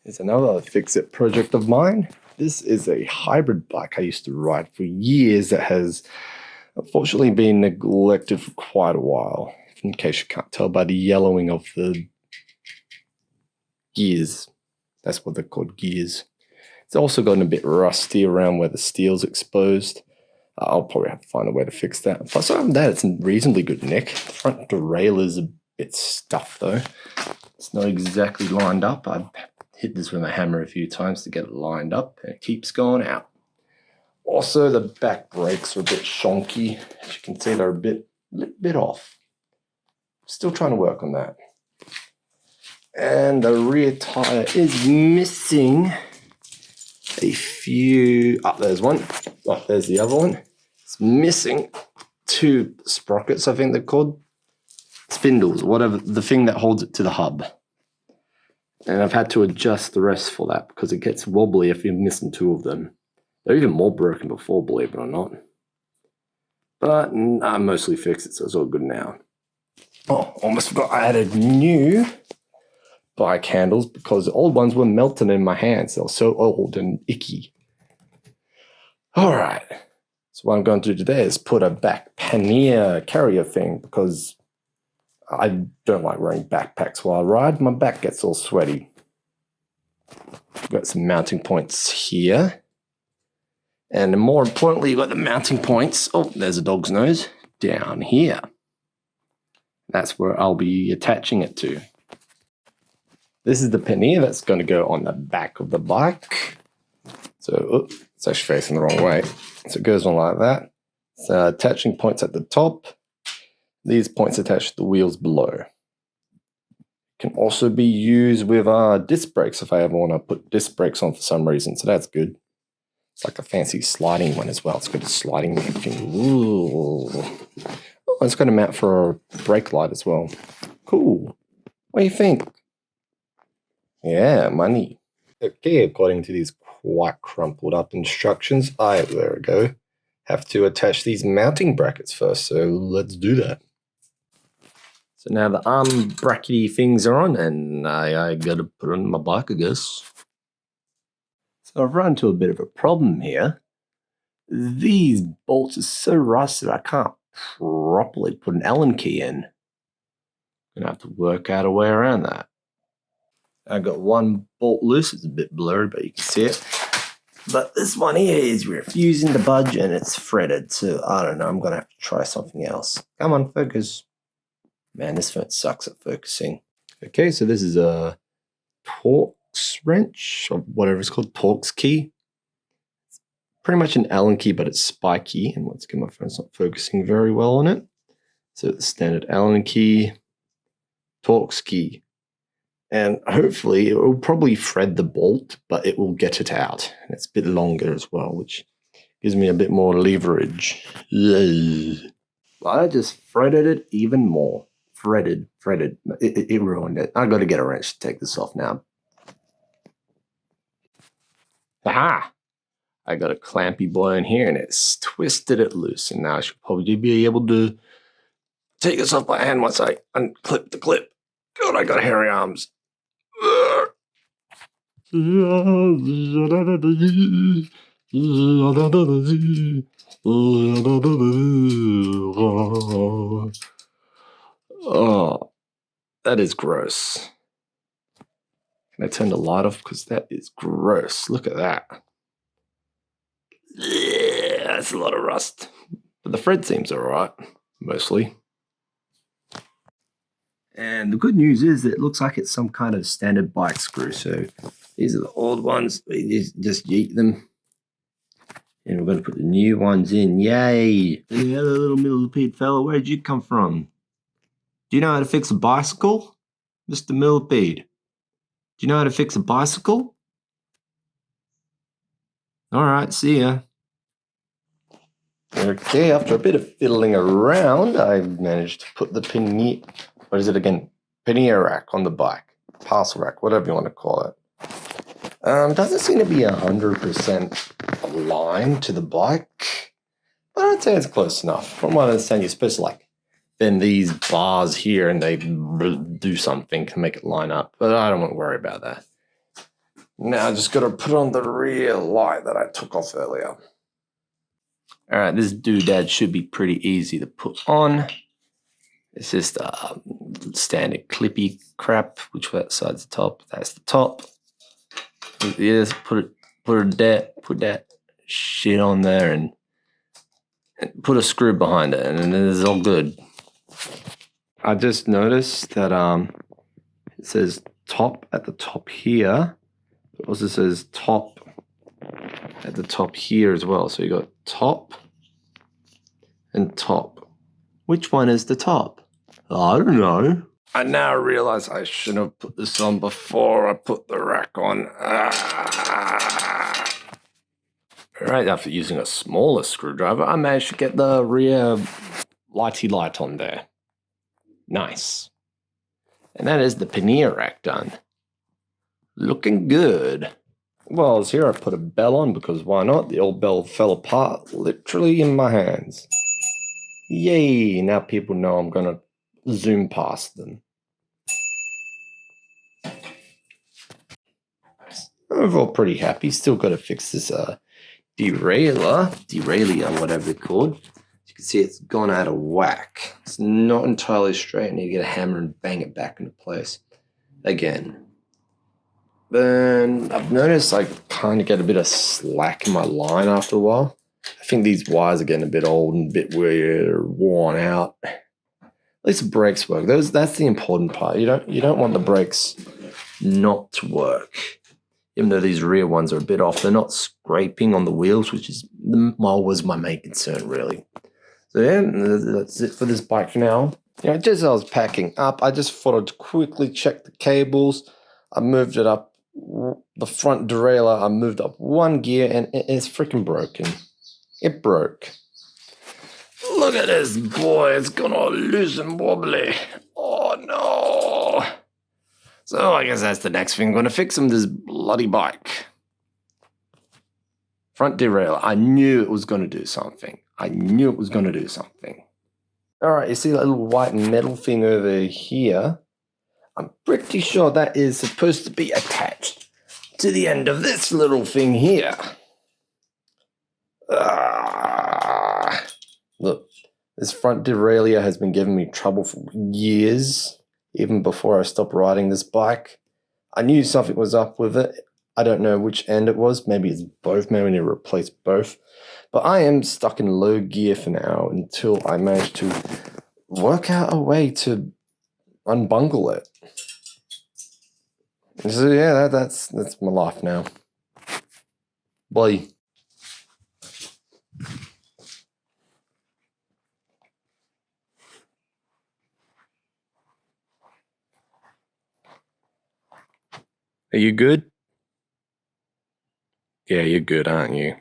Is another fix-it project of mine. This is a hybrid bike I used to ride for years that has unfortunately been neglected for quite a while, in case you can't tell by the yellowing of the gears. That's what they're called, gears. It's also gotten a bit rusty around where the steel's exposed. I'll probably have to find a way to fix that. Plus, other than that, it's in reasonably good nick. The front deraillier's a bit stuffed though. It's not exactly lined up. I've hit this with a hammer a few times to get it lined up, and it keeps going out. Also, the back brakes are a bit shonky. As you can see, they're a little bit off. Still trying to work on that. And the rear tire is missing a few. Oh, there's one. Oh, there's the other one. It's missing two sprockets, I think they're called. Spindles, whatever, the thing that holds it to the hub. And I've had to adjust the rest for that because it gets wobbly if you're missing two of them. They're even more broken before, believe it or not. But I mostly fixed it, so it's all good now. Oh, almost forgot I added new bike handles because the old ones were melting in my hands. They were so old and icky. All right. So what I'm going to do today is put a back pannier carrier thing because I don't like wearing backpacks while I ride. My back gets all sweaty. I've got some mounting points here. And more importantly, you've got the mounting points. Oh, there's a dog's nose. Down here. That's where I'll be attaching it to. This is the pannier that's going to go on the back of the bike. So, it's actually facing the wrong way. So it goes on like that. So attaching points at the top. These points attach to the wheels below. Can also be used with disc brakes if I ever want to put disc brakes on for some reason, so that's good. It's like a fancy sliding one as well. It's got a sliding thing. Ooh. Oh, it's got a mount for a brake light as well. Cool. What do you think? Yeah, money. Okay, according to these quite crumpled up instructions, there we go, have to attach these mounting brackets first, so let's do that. So now the arm brackety things are on, and I gotta put on my bike, I guess. So I've run into a bit of a problem here. These bolts are so rusted I can't properly put an Allen key in. I'm gonna have to work out a way around that. I got one bolt loose, it's a bit blurry, but you can see it. But this one here is refusing to budge and it's threaded, so I don't know, I'm gonna have to try something else. Come on, focus. Man, this phone sucks at focusing. Okay, so this is a Torx wrench, or whatever it's called, Torx key. It's pretty much an Allen key, but it's spiky, and once again, my phone's not focusing very well on it. So the standard Allen key, Torx key. And hopefully it will probably thread the bolt, but it will get it out. And it's a bit longer as well, which gives me a bit more leverage. But I just threaded it even more. Threaded. It ruined it. I got to get a wrench to take this off now. Aha! I got a clampy boy in here and it's twisted it loose. And now I should probably be able to take this off by hand once I unclip the clip. God, I got hairy arms. Oh, that is gross. Can I turn the light off? Because that is gross. Look at that. Yeah, that's a lot of rust. But the thread seems alright, mostly. And the good news is it looks like it's some kind of standard bike screw. So these are the old ones. We just yeet them. And we're going to put the new ones in. Yay! Hey, hello, little millipede fella. Where did you come from? Do you know how to fix a bicycle? Mr. Millipede. Do you know how to fix a bicycle? Alright, see ya. Okay, after a bit of fiddling around, I managed to put the pannier, what is it again? Pannier rack on the bike. Parcel rack, whatever you want to call it. Doesn't seem to be 100% aligned to the bike, but I'd say it's close enough. From what I understand, you're supposed to like bend these bars here and they do something to make it line up, but I don't want to worry about that. Now I just got to put on the rear light that I took off earlier. All right, this doodad should be pretty easy to put on. It's just standard clippy crap. Which side's the top? That's the top. Yes, put that shit on there and put a screw behind it, and it's all good. I just noticed that it says top at the top here. It also says top at the top here as well. So you got top and top. Which one is the top? I don't know. I now realize I should have put this on before I put the rack on. Right, after using a smaller screwdriver, I managed to get the rear lighty light on there. Nice. And that is the pannier rack done. Looking good. Well, as here I put a bell on because why not? The old bell fell apart literally in my hands. Yay, now people know I'm gonna zoom past them. Overall pretty happy. Still got to fix this derailier, whatever they're called. As you can see, it's gone out of whack. It's not entirely straight. I need to get a hammer and bang it back into place again. Then I've noticed I kind of get a bit of slack in my line after a while. I think these wires are getting a bit old and a bit weird, worn out. At least the brakes work. That's the important part. You don't want the brakes not to work. Even though these rear ones are a bit off, they're not scraping on the wheels, which was my main concern, really. So yeah, that's it for this bike for now. Just as I was packing up, I just thought I'd quickly check the cables. I moved it up, the front derailleur, I moved up one gear, and it's freaking broken. It broke. Look at this, boy. It's gonna loose and wobbly. Oh, no. So I guess that's the next thing. I'm going to fix him this bloody bike. Front derailleur. I knew it was going to do something. All right, you see that little white metal thing over here? I'm pretty sure that is supposed to be attached to the end of this little thing here. Look, this front derailleur has been giving me trouble for years. Even before I stopped riding this bike. I knew something was up with it. I don't know which end it was. Maybe it's both. Maybe I need to replace both. But I am stuck in low gear for now until I manage to work out a way to unbungle it. So yeah, that's my life now. Bye. Are you good? Yeah, you're good, aren't you?